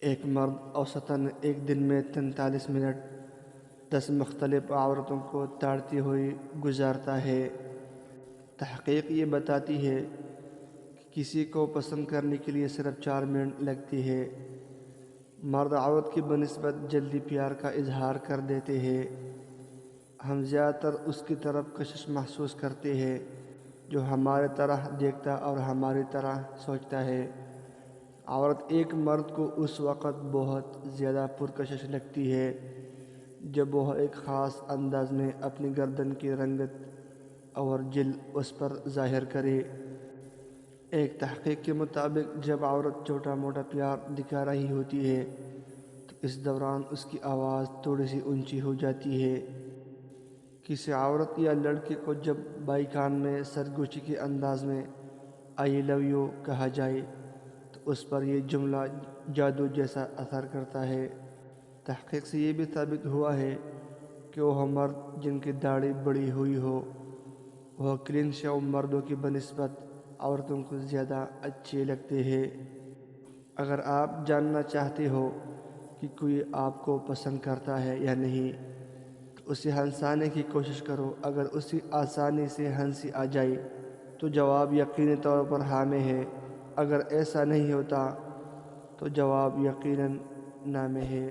ایک مرد اوسطاً ایک دن میں 43 منٹ 10 مختلف عورتوں کو تاڑتی ہوئی گزارتا ہے۔ تحقیق یہ بتاتی ہے کہ کسی کو پسند کرنے کے لیے صرف 4 منٹ لگتی ہے۔ مرد عورت کی بنسبت جلدی پیار کا اظہار کر دیتے ہیں۔ ہم زیادہ تر اس کی طرف کشش محسوس کرتے ہیں جو ہمارے طرح دیکھتا اور ہماری طرح سوچتا ہے۔ عورت ایک مرد کو اس وقت بہت زیادہ پرکشش لگتی ہے جب وہ ایک خاص انداز میں اپنی گردن کی رنگت اور جلد اس پر ظاہر کرے۔ ایک تحقیق کے مطابق جب عورت چھوٹا موٹا پیار دکھا رہی ہوتی ہے تو اس دوران اس کی آواز تھوڑی سی اونچی ہو جاتی ہے۔ کسی عورت یا لڑکے کو جب بائیں کان میں سرگوشی کے انداز میں "آئی لو یو" کہا جائے تو اس پر یہ جملہ جادو جیسا اثر کرتا ہے۔ تحقیق سے یہ بھی ثابت ہوا ہے کہ وہ مرد جن کی داڑھی بڑھی ہوئی ہو وہ کلین شیو مردوں کی بنسبت عورتوں کو زیادہ اچھے لگتے ہیں۔ اگر آپ جاننا چاہتے ہو کہ کوئی آپ کو پسند کرتا ہے یا نہیں تو اسے ہنسانے کی کوشش کرو۔ اگر اسے آسانی سے ہنسی آ جائے تو جواب یقینی طور پر ہاں میں ہے۔ اگر ایسا نہیں ہوتا تو جواب یقیناً نہ میں ہے۔